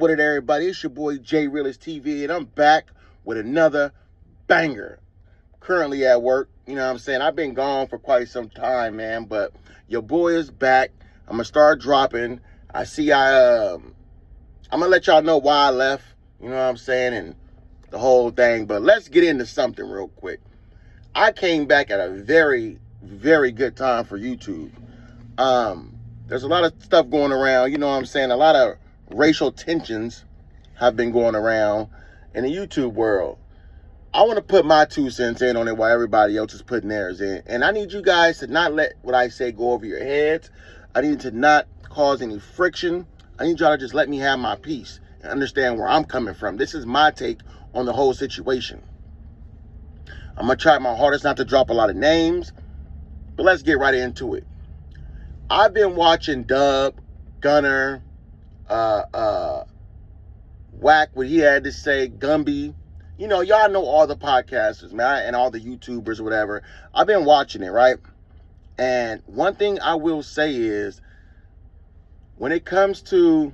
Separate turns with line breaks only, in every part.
what it, everybody? It's your boy J Realist TV, and I'm back with another banger. Currently at work, you know what I'm saying? I've been gone for quite some time, man, but your boy is back. I'm gonna start dropping. I'm gonna let y'all know why I left, you know what I'm saying, and the whole thing. But let's get into something real quick. I came back at a very, very good time for YouTube. There's a lot of stuff going around, you know what I'm saying? A lot of racial tensions have been going around in the YouTube world. I want to put my 2 cents in on it while everybody else is putting theirs in. And I need you guys to not let what I say go over your heads. I need to not cause any friction. I need y'all to just let me have my peace and understand where I'm coming from. This is my take on the whole situation. I'm going to try my hardest not to drop a lot of names, but let's get right into it. I've been watching Dub, Gunner, Whack, what he had to say, Gumby. You know, y'all know all the podcasters, man, and all the YouTubers or whatever. I've been watching it, right? And one thing I will say is, when it comes to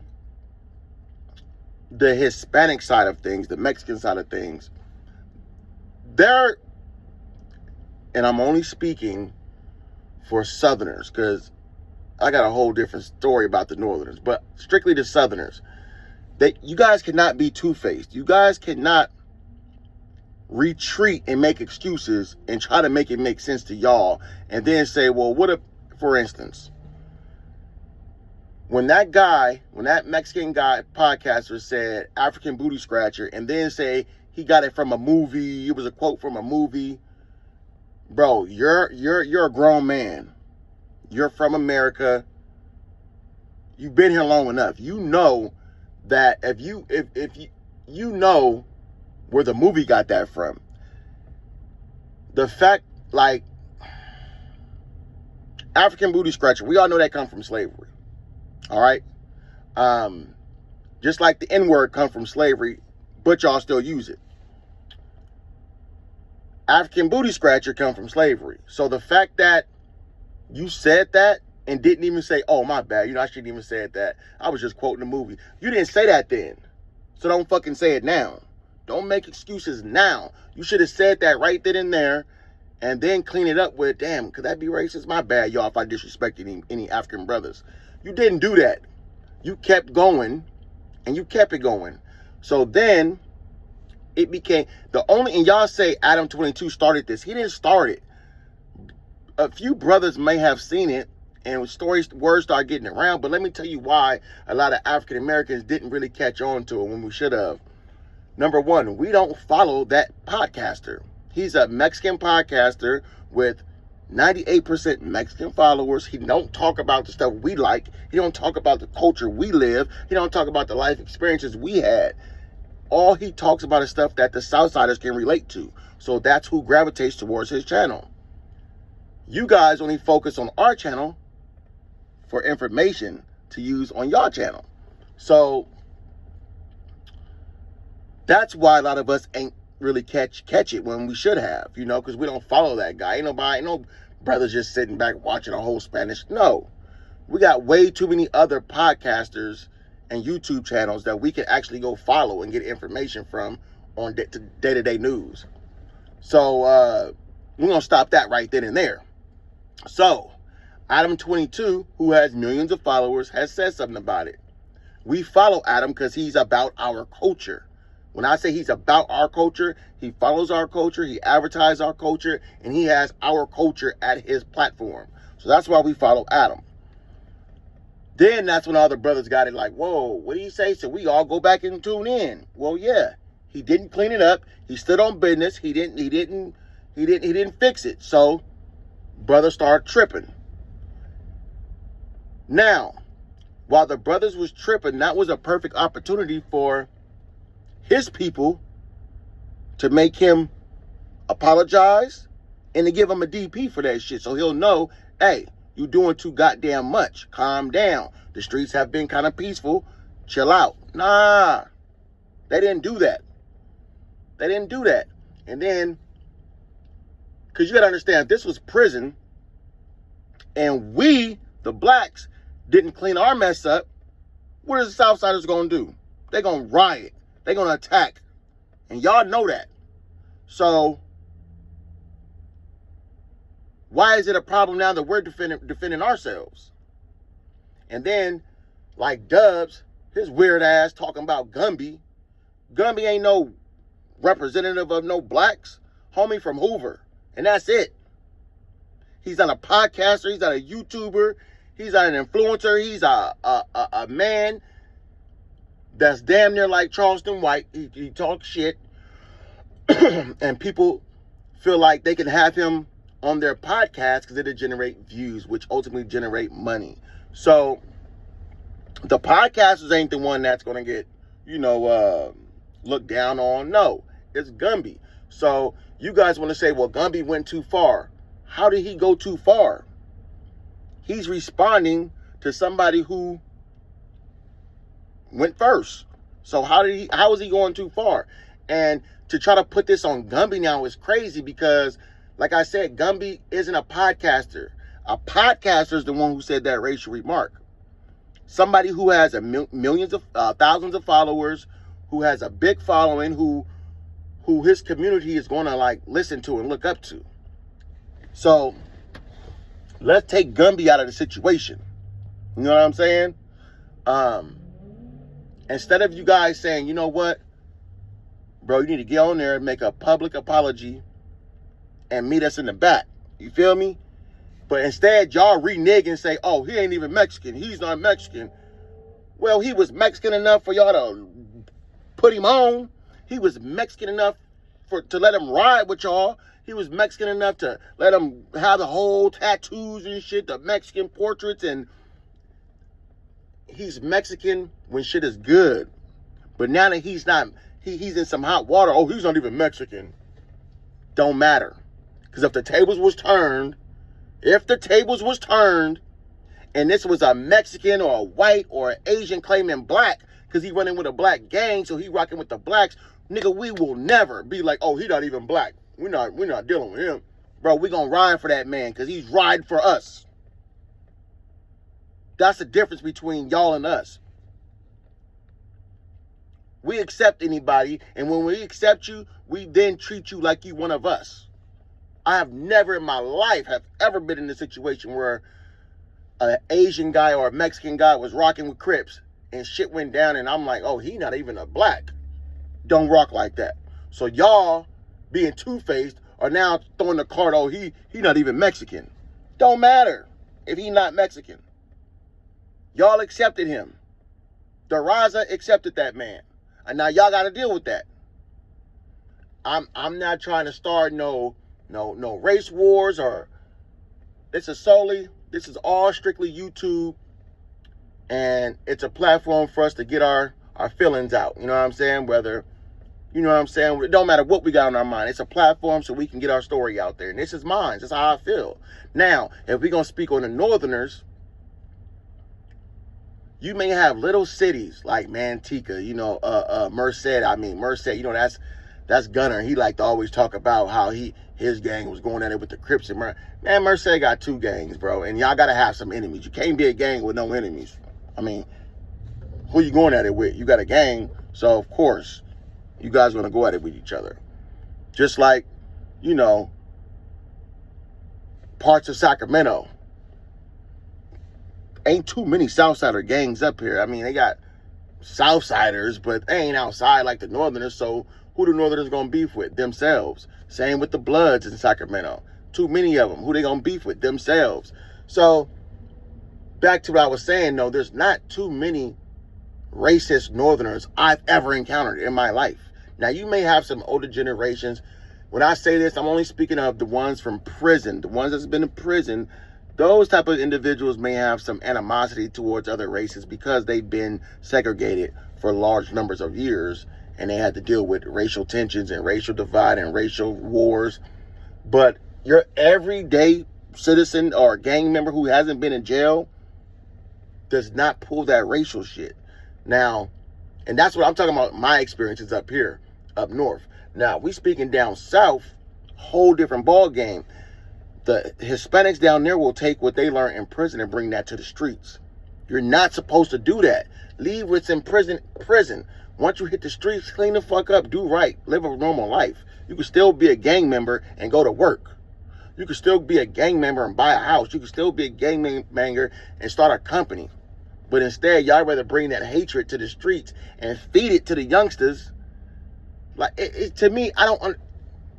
the Hispanic side of things, the Mexican side of things, and I'm only speaking for Southerners, because I got a whole different story about the Northerners, but strictly the Southerners, that you guys cannot be two-faced. You guys cannot retreat and make excuses and try to make it make sense to y'all and then say, well, what if, for instance, when that Mexican guy podcaster said African booty scratcher and then say he got it from a movie, it was a quote from a movie, bro, you're a grown man. You're from America. You've been here long enough. You know that if you know where the movie got that from. The fact, like, African booty scratcher, we all know that come from slavery. All right? Just like the N-word come from slavery, but y'all still use it. African booty scratcher come from slavery. So the fact that you said that and didn't even say, oh, my bad, you know, I shouldn't even said that. I was just quoting the movie. You didn't say that then. So don't fucking say it now. Don't make excuses now. You should have said that right then and there and then clean it up with, damn, could that be racist? My bad, y'all, if I disrespected any African brothers. You didn't do that. You kept going and you kept it going. So then it became and y'all say Adam 22 started this. He didn't start it. A few brothers may have seen it and words start getting around, but let me tell you why a lot of African Americans didn't really catch on to it when we should have. Number one, we don't follow that podcaster. He's a Mexican podcaster with 98% Mexican followers. He don't talk about the stuff we like. He don't talk about the culture we live. He don't talk about the life experiences we had. All he talks about is stuff that the Southsiders can relate to. So that's who gravitates towards his channel. You guys only focus on our channel for information to use on your channel. So that's why a lot of us ain't really catch it when we should have, you know, because we don't follow that guy. Ain't no brothers just sitting back watching a whole Spanish. No, we got way too many other podcasters and YouTube channels that we can actually go follow and get information from on day-to-day news. So we're going to stop that right then and there. So Adam 22, who has millions of followers, has said something about it. We follow Adam because he's about our culture. When I say he's about our culture, he follows our culture, he advertises our culture, and he has our culture at his platform. So that's why we follow Adam. Then that's when all the brothers got it like, whoa, what did he say? So we all go back and tune in. Well, yeah, he didn't clean it up. He stood on business. He didn't fix it. So brothers started tripping. Now, while the brothers was tripping, that was a perfect opportunity for his people to make him apologize and to give him a DP for that shit. So he'll know, hey, you doing too goddamn much. Calm down. The streets have been kind of peaceful. Chill out. Nah, they didn't do that. They didn't do that. And then, because you got to understand, this was prison. And we, the blacks, didn't clean our mess up. What is the Southsiders going to do? they're going to riot. They're going to attack. And y'all know that. So, why is it a problem now that we're defending ourselves? And then, like Dubs, his weird ass talking about Gumby. Gumby ain't no representative of no blacks. Homie from Hoover. And that's it. He's not a podcaster. He's not a YouTuber. He's not an influencer. He's a man that's damn near like Charleston White. He talks shit. And people feel like they can have him on their podcast because it'll generate views, which ultimately generate money. So the podcasters ain't the one that's going to get, looked down on. No, it's Gumby. So you guys want to say, well, Gumby went too far. How did he go too far? He's responding to somebody who went first. So how is he going too far? And to try to put this on Gumby now is crazy because, like I said, Gumby isn't a podcaster. A podcaster is the one who said that racial remark. Somebody who has thousands of followers, who has a big following, who his community is going to like listen to and look up to. So let's take Gumby out of the situation. You know what I'm saying? Instead of you guys saying, you know what, bro, you need to get on there and make a public apology and meet us in the back. You feel me? But instead, y'all renege and say, oh, he ain't even Mexican. He's not Mexican. Well, he was Mexican enough for y'all to put him on. He was Mexican enough to let him ride with y'all. He was Mexican enough to let him have the whole tattoos and shit, the Mexican portraits, and he's Mexican when shit is good. But now that he's not, he's in some hot water. Oh, he's not even Mexican. Don't matter. Because if the tables was turned, and this was a Mexican or a white or an Asian claiming black, because he running with a black gang, so he rocking with the blacks, nigga, we will never be like, oh, he not even black. We're not dealing with him. Bro, we gonna ride for that man, because he's riding for us. That's the difference between y'all and us. We accept anybody, and when we accept you, we then treat you like you one of us. I have never in my life have ever been in a situation where an Asian guy or a Mexican guy was rocking with Crips and shit went down and I'm like, oh, he not even a black. Don't rock like that. So y'all being two-faced are now throwing the card, oh, he not even Mexican. Don't matter if he not Mexican. Y'all accepted him. The Raza accepted that man. And now y'all got to deal with that. I'm not trying to start no race wars, or this is all strictly YouTube, and it's a platform for us to get our feelings out. You know what I'm saying? It don't matter what we got on our mind. It's a platform so we can get our story out there. And this is mine. That's how I feel. Now, if we're going to speak on the Northerners, you may have little cities like Manteca, Merced, that's Gunner. He like to always talk about how his gang was going at it with the Crips and Man, Merced got two gangs, bro. And y'all got to have some enemies. You can't be a gang with no enemies. I mean, who you going at it with? You got a gang, so of course, you guys are going to go at it with each other. Just like, parts of Sacramento. Ain't too many Southsider gangs up here. I mean, they got Southsiders, but they ain't outside like the Northerners, so who the Northerners going to beef with? Themselves. Same with the Bloods in Sacramento. Too many of them. Who they going to beef with? Themselves. So, back to what I was saying, though, there's not too many racist Northerners I've ever encountered in my life. Now, you may have some older generations. When I say this, I'm only speaking of the ones from prison. The ones that's been in prison. Those type of individuals may have some animosity towards other races because they've been segregated for large numbers of years and they had to deal with racial tensions and racial divide and racial wars. But your everyday citizen or gang member who hasn't been in jail does not pull that racial shit. Now, and that's what I'm talking about, my experiences up here, up north. Now, we speaking down south, whole different ball game. The Hispanics down there will take what they learn in prison and bring that to the streets. You're not supposed to do that. Leave what's in prison. Once you hit the streets, clean the fuck up, do right, live a normal life. You can still be a gang member and go to work. You can still be a gang member and buy a house. You can still be a gang member and start a company. But instead, y'all rather bring that hatred to the streets and feed it to the youngsters. Like, to me, I don't...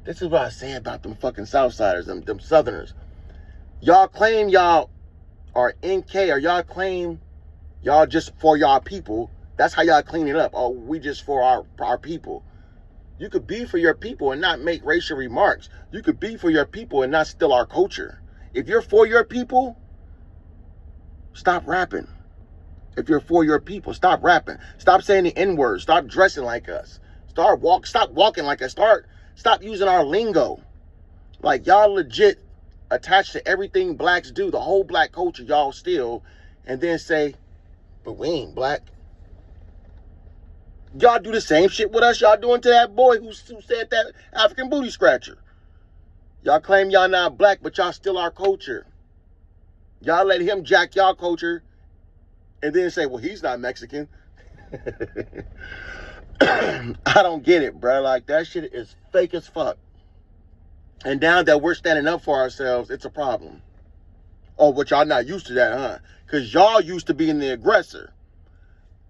This is what I say about them fucking Southsiders, them Southerners. Y'all claim y'all are NK, or y'all claim y'all just for y'all people. That's how y'all clean it up. Oh, we just for our people. You could be for your people and not make racial remarks. You could be for your people and not steal our culture. If you're for your people, stop rapping. If you're for your people, stop rapping. Stop saying the N-word. Stop dressing like us. Stop walking like us. Stop using our lingo. Like, y'all legit attached to everything blacks do, the whole black culture, y'all steal, and then say, but we ain't black. Y'all do the same shit with us y'all doing to that boy who said that African booty scratcher. Y'all claim y'all not black, but y'all steal our culture. Y'all let him jack y'all culture and then say, well, he's not Mexican. I don't get it, bro. Like, that shit is fake as fuck. And now that we're standing up for ourselves, it's a problem. Oh, but y'all not used to that, huh? Because y'all used to being the aggressor.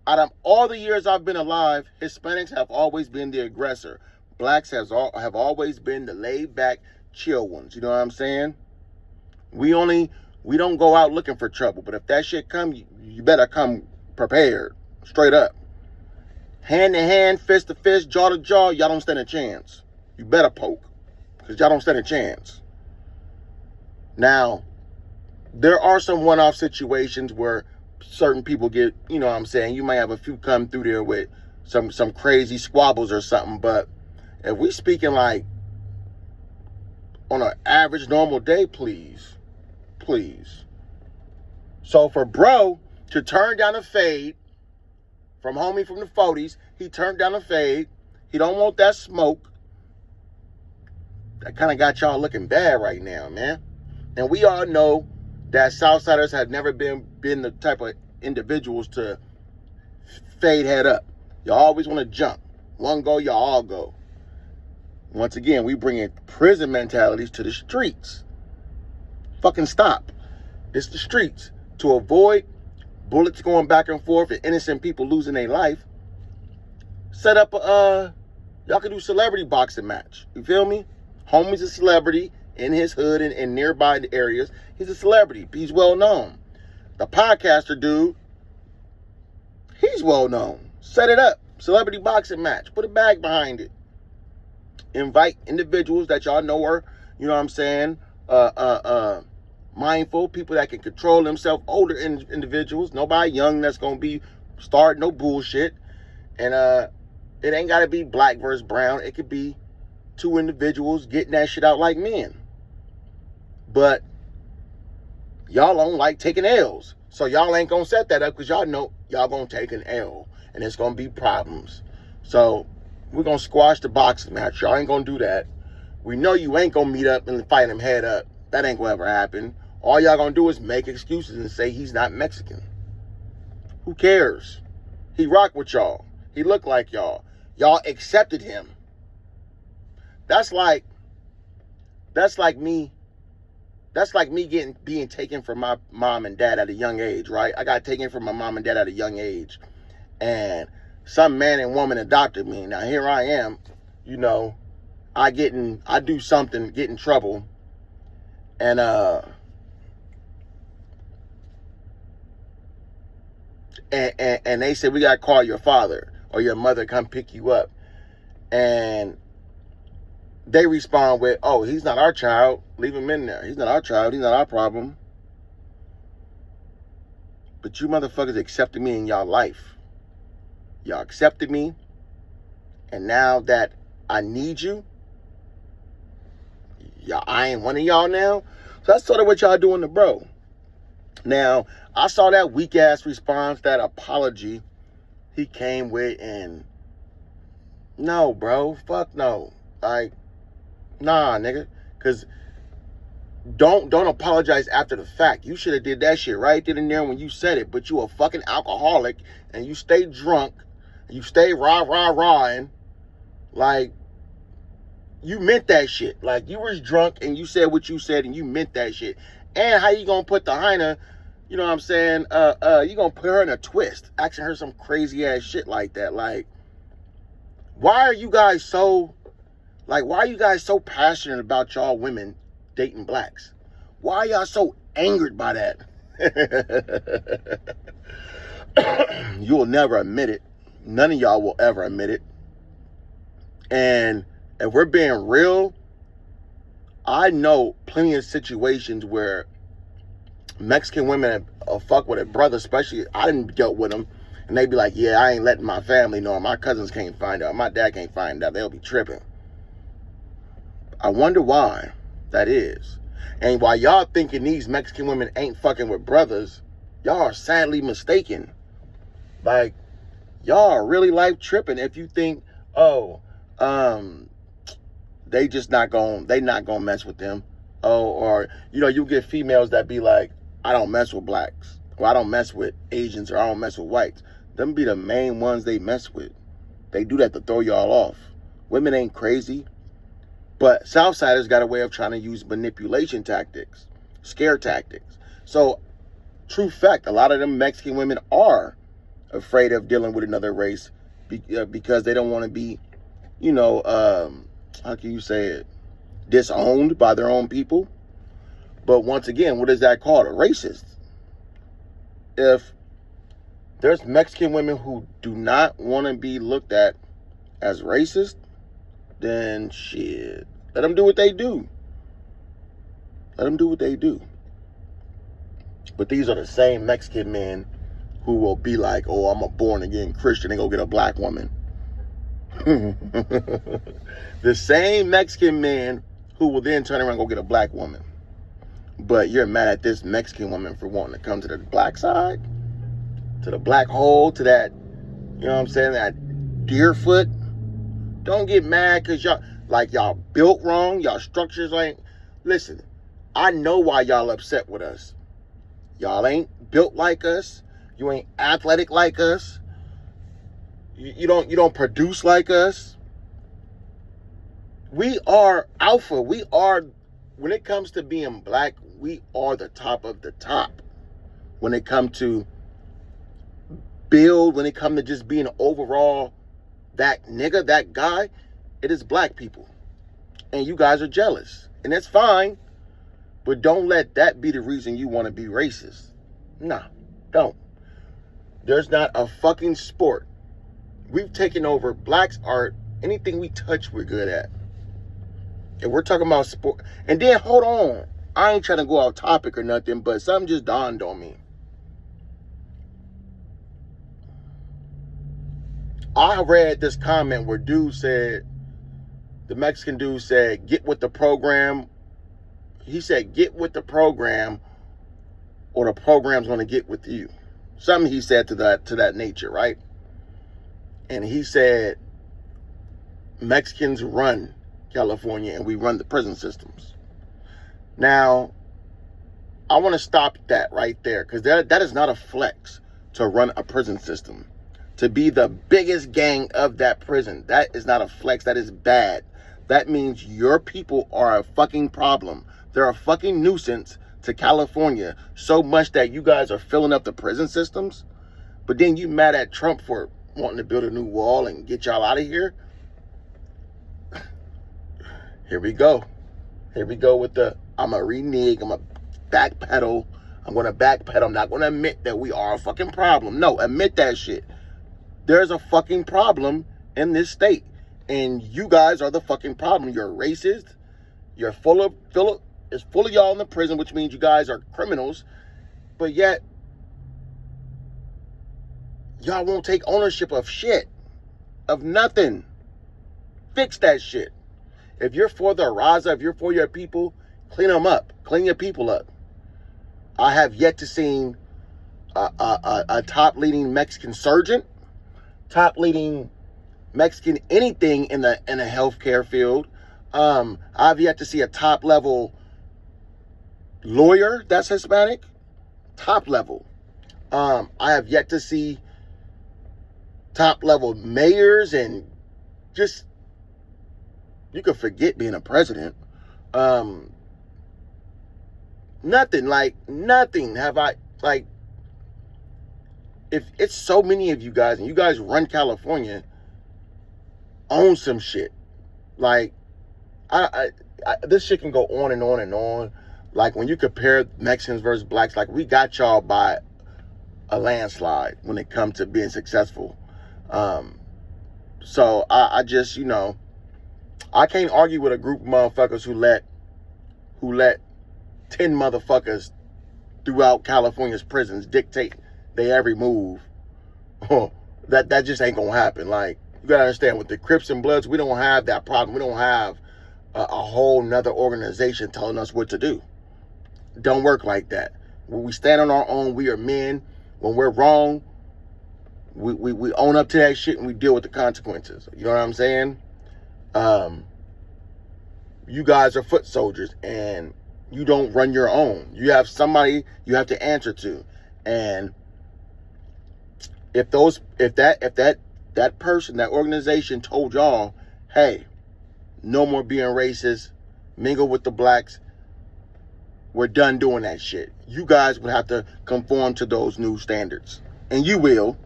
Out of all the years I've been alive, Hispanics have always been the aggressor. Blacks have always been the laid-back, chill ones. You know what I'm saying? We don't go out looking for trouble. But if that shit come, you better come prepared. Straight up. Hand to hand, fist to fist, jaw to jaw, y'all don't stand a chance. You better poke. Because y'all don't stand a chance. Now, there are some one-off situations where certain people get, you know what I'm saying, you might have a few come through there with some crazy squabbles or something, but if we speaking like on an average normal day, please. So for bro to turn down a fade from homie from the 40s, he turned down a fade, he don't want that smoke. That kind of got y'all looking bad right now, man. And we all know that Southsiders have never been the type of individuals to fade head up. Y'all always want to jump. One go, y'all all go. Once again, we bringing prison mentalities to the streets. Fucking stop. It's the streets. To avoid bullets going back and forth and innocent people losing their life, set up y'all can do celebrity boxing match. You feel me? Homie's a celebrity in his hood and nearby areas. He's a celebrity. He's well known. The podcaster dude, he's well known. Set it up. Celebrity boxing match. Put a bag behind it. Invite individuals that y'all know are, you know what I'm saying, mindful, people that can control themselves, older individuals. Nobody young that's going to be starting no bullshit. And it ain't got to be black versus brown. It could be two individuals getting that shit out like men. But y'all don't like taking L's. So y'all ain't going to set that up because y'all know y'all going to take an L. And it's going to be problems. So we're going to squash the boxing match. Y'all ain't going to do that. We know you ain't going to meet up and fight him head up. That ain't going to ever happen. All y'all going to do is make excuses and say he's not Mexican. Who cares? He rocked with y'all. He looked like y'all. Y'all accepted him. That's like me being taken from my mom and dad at a young age, right? I got taken from my mom and dad at a young age. And some man and woman adopted me. Now here I am, you know, I do something, get in trouble. And and they said, we got to call your father or your mother come pick you up. And they respond with, oh, he's not our child. Leave him in there. He's not our child. He's not our problem. But you motherfuckers accepted me in y'all life. Y'all accepted me. And now that I need you, I ain't one of y'all now. So that's sort of what y'all doing to bro. Now, I saw that weak ass response, that apology he came with, and no, bro, fuck no. Like, nah, nigga. Cause don't apologize after the fact. You should have did that shit right then and there when you said it, but you a fucking alcoholic and you stay drunk You stay rah-ing, like, you meant that shit. Like, you was drunk and you said what you said and you meant that shit. And how you gonna put the hyena, you know what I'm saying, you gonna put her in a twist, asking her some crazy ass shit like that. Like, why are you guys so passionate about y'all women dating blacks? Why are y'all so angered by that? You will never admit it. None of y'all will ever admit it. And if we're being real, I know plenty of situations where Mexican women fuck with a brother, especially I didn't dealt with them, and they be like, yeah, I ain't letting my family know, my cousins can't find out, my dad can't find out, they'll be tripping. I wonder why that is. And while y'all thinking these Mexican women ain't fucking with brothers, y'all are sadly mistaken. Like, y'all are really life tripping if you think, oh, they not gonna mess with them. Oh, or, you know, you get females that be like, I don't mess with blacks, or I don't mess with Asians, or I don't mess with whites. Them be the main ones they mess with. They do that to throw y'all off. Women ain't crazy, but Southsiders got a way of trying to use manipulation tactics, scare tactics. So, true fact, a lot of them Mexican women are afraid of dealing with another race because they don't want to be, you know, how can you say it, disowned by their own people. But once again, what is that called? A racist. If there's Mexican women who do not want to be looked at as racist, then shit, let them do what they do. Let them do what they do. But these are the same Mexican men who will be like, oh, I'm a born-again Christian and go get a black woman. The same Mexican man who will then turn around and go get a black woman. But you're mad at this Mexican woman for wanting to come to the black side? To the black hole? To that, you know what I'm saying, that Deerfoot? Don't get mad because y'all built wrong. Y'all structures ain't. Listen, I know why y'all upset with us. Y'all ain't built like us. You ain't athletic like us. You don't produce like us. We are alpha. We are, when it comes to being black, we are the top of the top. When it comes to build, when it comes to just being overall that nigga, that guy, it is black people. And you guys are jealous. And that's fine. But don't let that be the reason you want to be racist. Nah, don't. There's not a fucking sport. We've taken over blacks' art. Anything we touch, we're good at. And we're talking about sport. And then, hold on. I ain't trying to go off topic or nothing, but something just dawned on me. I read this comment where the Mexican dude said, get with the program. He said, get with the program or the program's going to get with you. Something he said to that nature, right? And he said, Mexicans run California and we run the prison systems. Now, I want to stop that right there because that is not a flex to run a prison system. To be the biggest gang of that prison, that is not a flex. That is bad. That means your people are a fucking problem. They're a fucking nuisance to California so much that you guys are filling up the prison systems. But then you mad at Trump for wanting to build a new wall and get y'all out of here. Here we go. Here we go with I'm going to renege. I'm going to backpedal. I'm going to backpedal. I'm not going to admit that we are a fucking problem. No, admit that shit. There's a fucking problem in this state. And you guys are the fucking problem. You're racist. You're it's full of y'all in the prison, which means you guys are criminals. But yet, y'all won't take ownership of shit. Of nothing. Fix that shit. If you're for the Raza, if you're for your people, clean them up. Clean your people up. I have yet to see a top leading Mexican surgeon, top leading Mexican anything in the healthcare field. I've yet to see a top level lawyer that's Hispanic. Top level. I have yet to see top level mayors, and just, you could forget being a president. Nothing have I, like, if it's so many of you guys, and you guys run California, own some shit. Like, this shit can go on and on and on. Like, when you compare Mexicans versus blacks, like, we got y'all by a landslide when it comes to being successful. So I just, I can't argue with a group of motherfuckers who let 10 motherfuckers throughout California's prisons dictate their every move. That just ain't gonna happen. Like, you gotta understand, with the Crips and Bloods, we don't have that problem. We don't have a whole nother organization telling us what to do. Don't work like that. When we stand on our own, we are men. When we're wrong, we own up to that shit and we deal with the consequences. You know what I'm saying? You guys are foot soldiers and you don't run your own. You have somebody you have to answer to. And if that person, that organization told y'all, hey, no more being racist, mingle with the blacks, we're done doing that shit, you guys would have to conform to those new standards. And you will.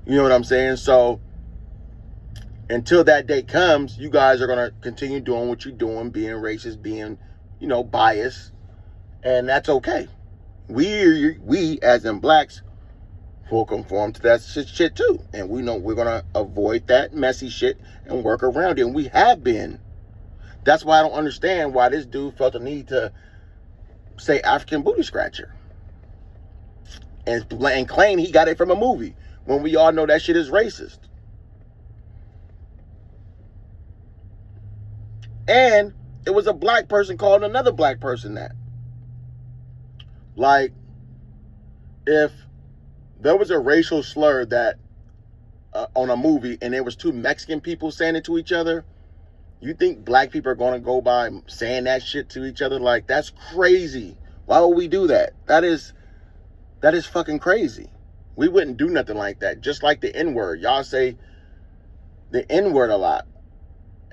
You know what I'm saying? So until that day comes, you guys are going to continue doing what you're doing, being racist, being, biased. And that's okay. We as in blacks, will conform to that shit too. And we know we're going to avoid that messy shit and work around it. And we have been. That's why I don't understand why this dude felt the need to say African booty scratcher. And claim he got it from a movie, when we all know that shit is racist. And it was a black person calling another black person that. Like, if there was a racial slur that on a movie and there was two Mexican people saying it to each other, you think black people are going to go by saying that shit to each other? Like, that's crazy. Why would we do that? That is fucking crazy. We wouldn't do nothing like that. Just like the N-word. Y'all say the N-word a lot.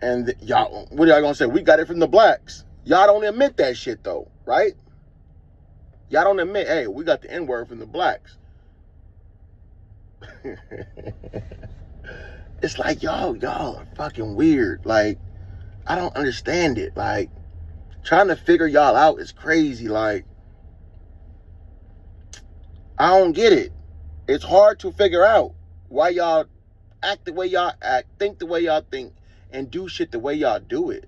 And y'all, what are y'all going to say? We got it from the blacks. Y'all don't admit that shit though, right? Y'all don't admit, hey, we got the N-word from the blacks. It's like, y'all are fucking weird. Like, I don't understand it. Like, trying to figure y'all out is crazy. Like, I don't get it. It's hard to figure out why y'all act the way y'all act, think the way y'all think, and do shit the way y'all do it.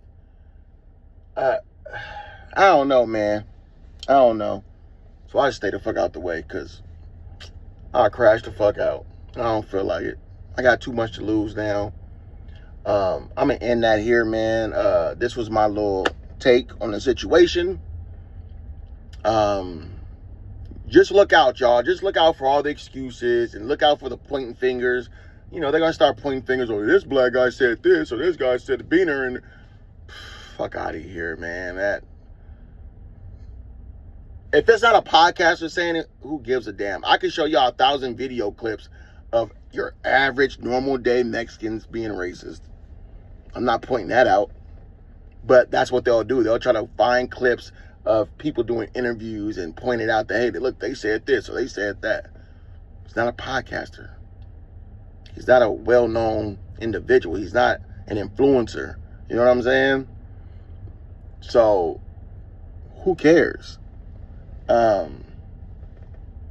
I don't know, man. I don't know. So I just stay the fuck out the way, because I'll crash the fuck out. I don't feel like it. I got too much to lose now. I'm going to end that here, man. This was my little take on the situation. Just look out, y'all. Just look out for all the excuses and look out for the pointing fingers. They're going to start pointing fingers. Oh, this black guy said this, or this guy said the beaner, and fuck out of here, man. If it's not a podcaster saying it, who gives a damn? I can show y'all 1,000 video clips of your average, normal day Mexicans being racist. I'm not pointing that out. But that's what they'll do. They'll try to find clips of people doing interviews and point it out that, hey, look, they said this or they said that. He's not a podcaster. He's not a well-known individual. He's not an influencer. You know what I'm saying? So, who cares?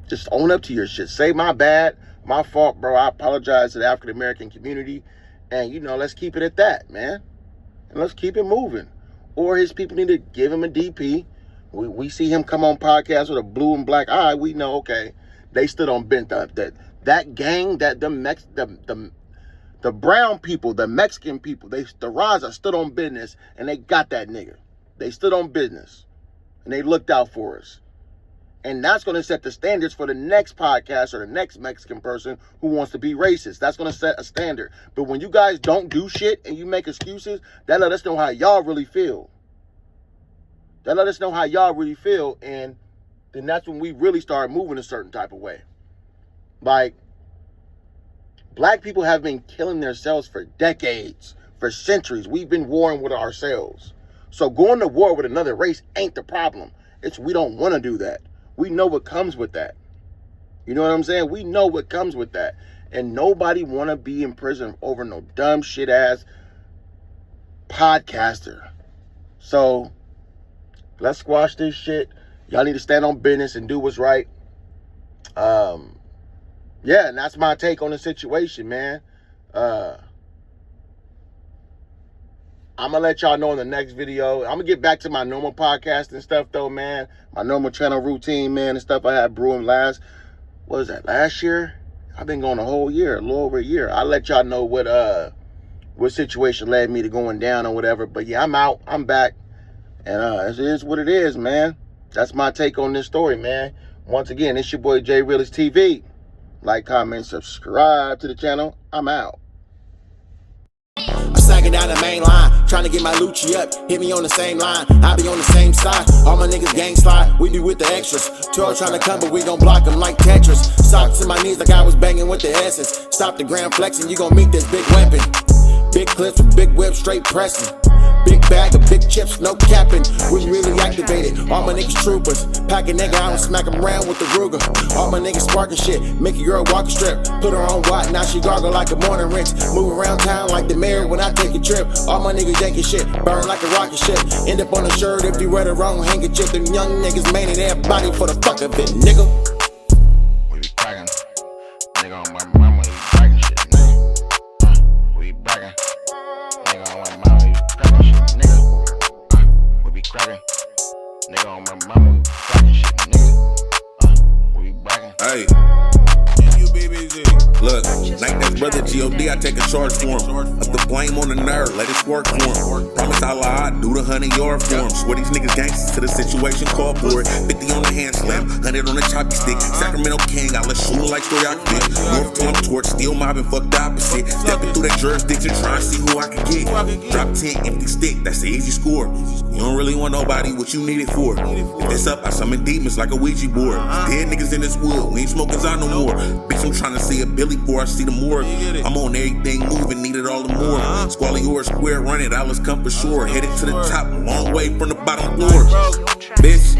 Just own up to your shit. Say, my bad, my fault, bro. I apologize to the African American community. And, let's keep it at that, man. And let's keep it moving. Or his people need to give him a DP. We see him come on podcast with a blue and black eye. We know, okay, they stood on bent up. That gang, the brown people, the Mexican people, the Raza stood on business, and they got that nigga. They stood on business, and they looked out for us. And that's going to set the standards for the next podcast or the next Mexican person who wants to be racist. That's going to set a standard. But when you guys don't do shit and you make excuses, that let us know how y'all really feel. That let us know how y'all really feel. And then that's when we really start moving a certain type of way. Like, Black people have been killing themselves for decades, for centuries. We've been warring with ourselves. So going to war with another race ain't the problem. It's we don't want to do that. We know what comes with that. You know what I'm saying? We know what comes with that. And nobody want to be in prison over no dumb shit ass podcaster. So let's squash this shit. Y'all need to stand on business and do what's right. Yeah, and that's my take on the situation, man. I'm gonna let y'all know in the next video. I'm gonna get back to my normal podcasting stuff though, man. My normal channel routine, man, and stuff I had brewing last year? I've been going a whole year, a little over a year. I'll let y'all know what situation led me to going down or whatever. But yeah, I'm out. I'm back. And it is what it is, man. That's my take on this story, man. Once again, it's your boy J Realist TV. Like, comment, subscribe to the channel. I'm out.
I'm sagging down the main line, trying to get my Lucci up. Hit me on the same line, I be on the same side. All my niggas gang slide, we be with the extras. 12 trying to come, but we gon' block them like Tetris. Socks to my knees like I was banging with the S's. Stop the gram flexing, you gon' meet this big weapon. Big clips with big whip, straight pressing. Big bag of big chips, no capping. We really activated. All my niggas troopers. Pack a nigga out and smack him around with the Ruger. All my niggas sparking shit. Make a girl walk a strip. Put her on watt, now she gargle like a morning rinse. Move around town like the mayor when I take a trip. All my niggas yanking shit. Burn like a rocket ship. End up on a shirt if you wear the wrong handkerchief. Them young niggas maining everybody for the fuck of it, nigga.
We be cracking. Nigga on my mama, we be cracking shit, nigga. We be cracking. Nigga on my mama, we be cracking shit, nigga. We be cracking. Nigga on my mama, we be cracking shit, nigga. We be cracking.
Hey. Look, like that brother G.O.D., I take a charge for him. Up the flame on the nerve, let it spark for him. Promise Allah, I do the 100-yard for him. Swear these niggas gangsters to the situation, call for it. 50 on the hand slam, 100 on the choppy stick. Sacramento King, I let shooter like story I can fit. North to I'm torch, still mobbing, fuck the opposite. Stepping through that jurisdiction, trying to see who I can get. Drop 10, empty stick, that's the easy score. You don't really want nobody, what you need it for. If it's up, I summon demons like a Ouija board. Dead niggas in this wood, we ain't smoking out no more. Bitch, I'm trying to see a Billy before I see the morgue. I'm on everything moving, need it all the more. Squally or square, run it, I was come for sure. Headed to the top, long way from the bottom floor. Bitch.